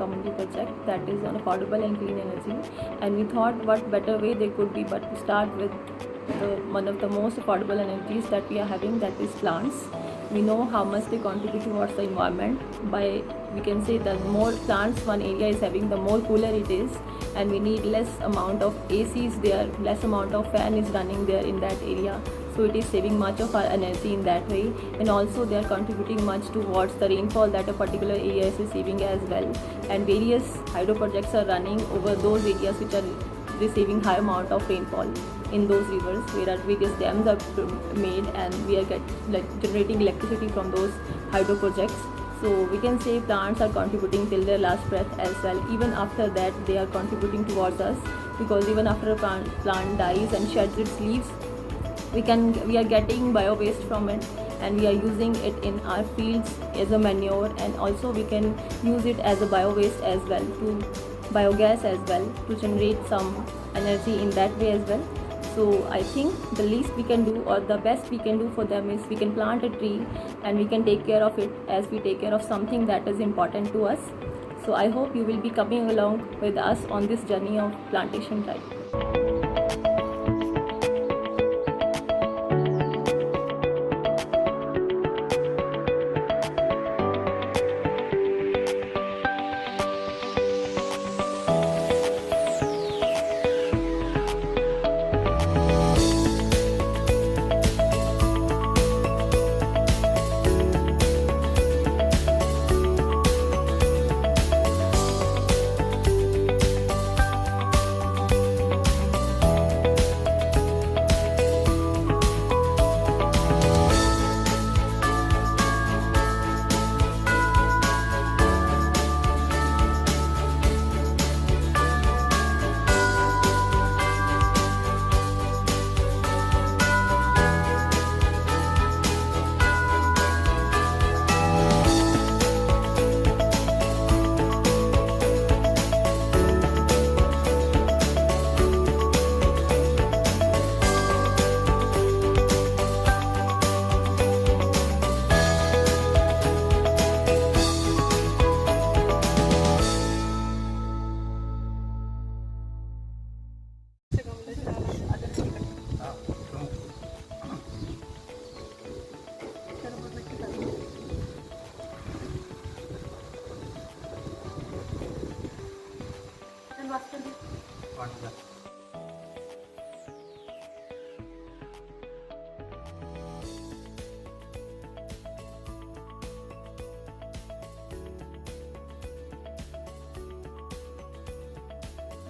community project that is on affordable and clean energy, and we thought what better way there could be but to start with one of the most affordable energies that we are having, that is plants. We know how much they contribute towards the environment. We can say that more plants one area is having, the more cooler it is, and we need less amount of ACs there, less amount of fan is running there in that area. So it is saving much of our energy in that way, and also they are contributing much towards the rainfall that a particular area is receiving as well. And various hydro projects are running over those areas which are receiving high amount of rainfall in those rivers, where various dams are made, and we are generating electricity from those hydro projects. So we can say plants are contributing till their last breath as well. Even after that, they are contributing towards us, because even after a plant dies and sheds its leaves, we are getting bio waste from it, and we are using it in our fields as a manure, and also we can use it as a bio waste as well, to biogas as well, to generate some energy in that way as well. So I think the least we can do, or the best we can do for them, is we can plant a tree and we can take care of it as we take care of something that is important to us. So I hope you will be coming along with us on this journey of plantation drive.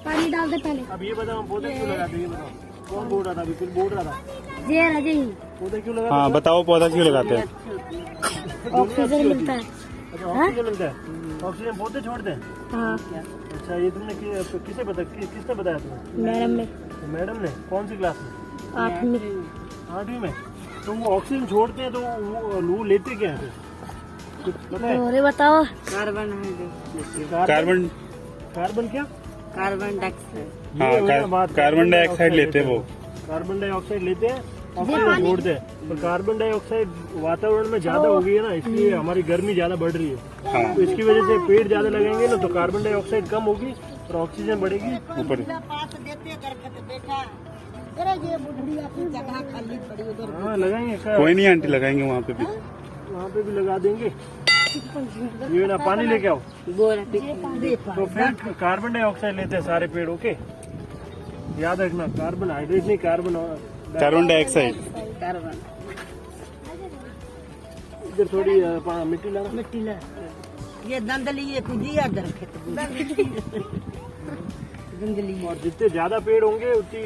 पानी डाल दे पहले। अब ये बताओ पौधे क्यों लगाते, ये बताओ कौन बोल रहा था, अभी कुछ बोल रहा था, ये राजे ही पौधे क्यों लगाते? हाँ बताओ, पौधा क्यों लगाते हैं? ऑक्सीजन मिलता है। अच्छा ऑक्सीजन मिलता है, ऑक्सीजन पौधे छोड़ते हैं। हाँ। अच्छा ये तुमने किसने बताया तुम्हें? मैडम ने। मैडम ने कौन सी क्लास में? 8वीं में। तो वो ऑक्सीजन छोड़ते हैं तो वो लेते क्या है? कुछ पता है? और बताओ। कार्बन क्या? कार्बन डाइऑक्साइड लेते हैं वो। कार्बन डाइऑक्साइड लेते हैं, ऑक्सीजन छोड़ते हैं। पर कार्बन डाइऑक्साइड वातावरण में ज्यादा हो गई है ना, इसलिए हमारी गर्मी ज्यादा बढ़ रही है। हाँ। तो इसकी वजह से पेड़ ज्यादा लगेंगे ना, तो कार्बन डाइऑक्साइड कम होगी और ऑक्सीजन बढ़ेगी ऊपर। हाँ लगाएंगे, कोई नहीं आंटी, लगाएंगे वहाँ पे भी लगा देंगे। ये ना पानी लेके आओ। तो फिर कार्बन डाइऑक्साइड लेते हैं सारे पेड़, ओके? याद रखना, कार्बन हाइड्रेट नहीं, कार्बन डाइऑक्साइड। इधर थोड़ी मिट्टी ला। ये दंदली ये कुजिया दंदली। और जितने ज्यादा पेड़ होंगे उतनी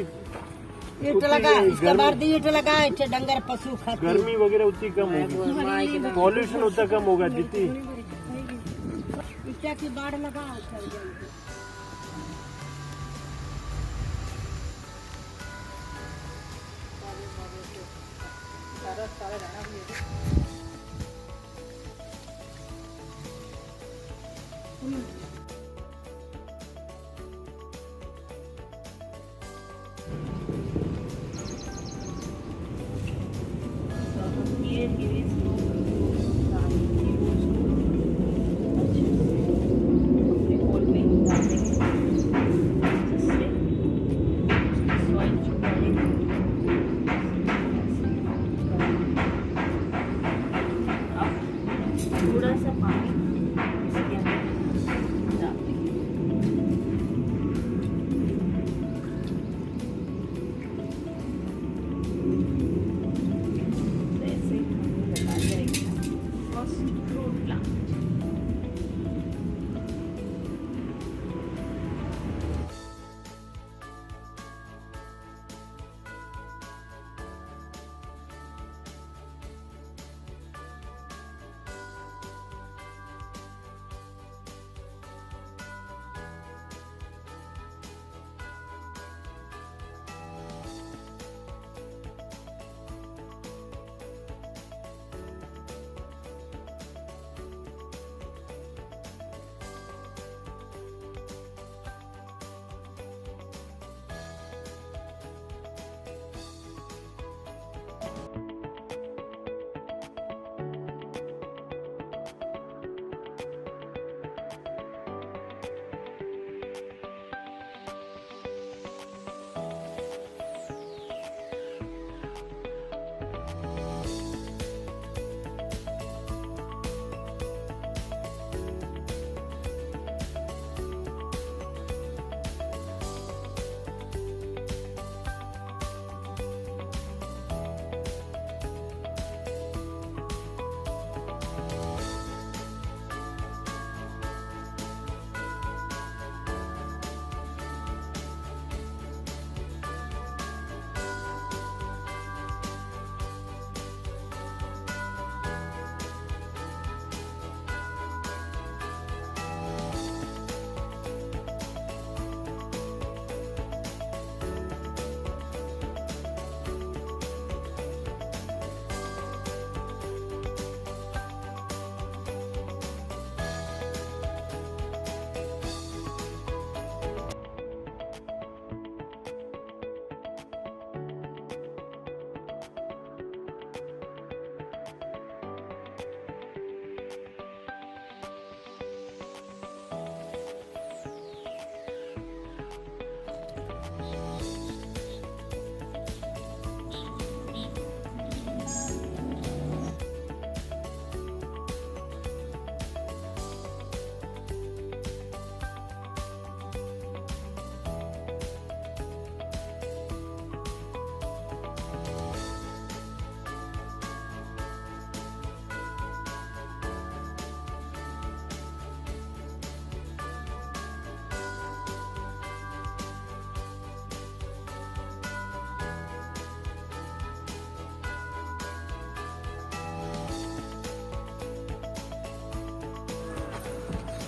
ईट लगा, इसका बार दी ईट लगा, इतने डंगर पशु खाते। गर्मी वगैरह उतनी कम होगी, पॉल्यूशन उतना कम होगा जितनी। ईटा की बाढ़ लगा।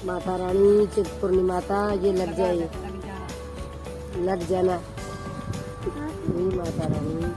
माता रानी चिंतपूर्णी माता ये लग जाए, लग जाना ये माता रानी।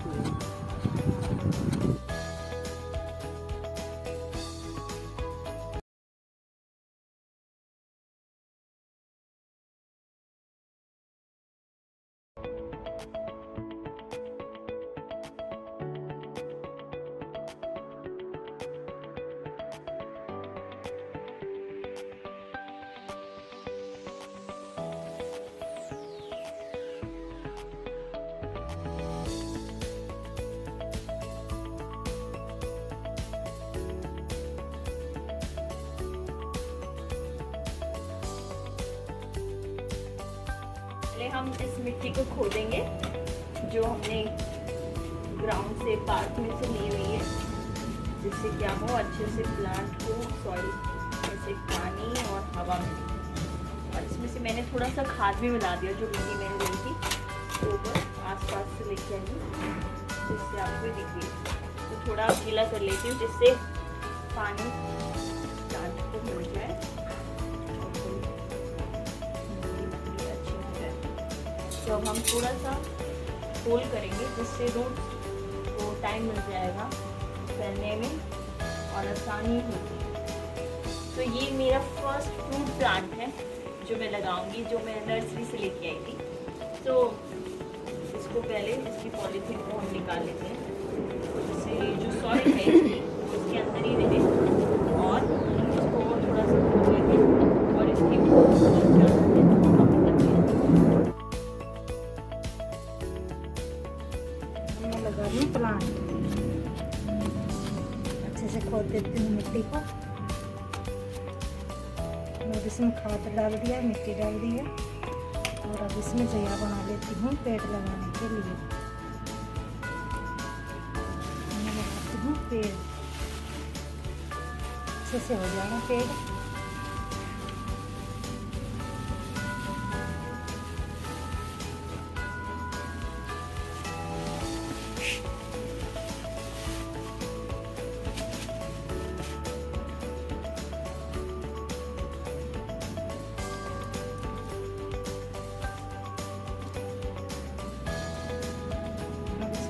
पहले हम इस मिट्टी को खोदेंगे जो हमने ग्राउंड से पार्क में से ली हुई है, जिससे क्या हो अच्छे से प्लांट को सॉइल जैसे पानी और हवा मिले। और इसमें से मैंने थोड़ा सा खाद भी मिला दिया जो मिट्टी मैंने ली थी, तो ऊपर आसपास से लेके आई जिससे आपको दिख रही। तो थोड़ा गीला कर लेती हूँ जिससे पानी प्लांट को मिल जाए। तो अब हम थोड़ा सा होल करेंगे जिससे रूट को टाइम मिल जाएगा फैलने में और आसानी होगी। तो ये मेरा फर्स्ट फ्रूट प्लांट है जो मैं लगाऊंगी, जो मैं नर्सरी से लेके आई थी। तो इसको पहले इसकी पॉलीथीन को हम निकाल लेते हैं, जिससे ये जो सॉइल है इसके अंदर ही रहे। और इसको थोड़ा सा खोल लेते हैं और इसकी लगा दूँ प्लांट। अच्छे से खोद देती हूँ मिट्टी को और इसमें खाद डाल दिया, मिट्टी डाल दी है और अब इसमें जगह बना लेती हूँ पेड़ लगाने के लिए। मैं लगाती हूँ पेड़, अच्छे से हो जाएगा पेड़।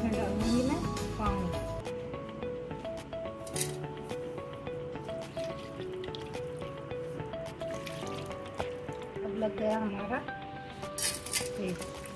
डालूंगी मैं पानी। अब लग गया हमारा पेड़।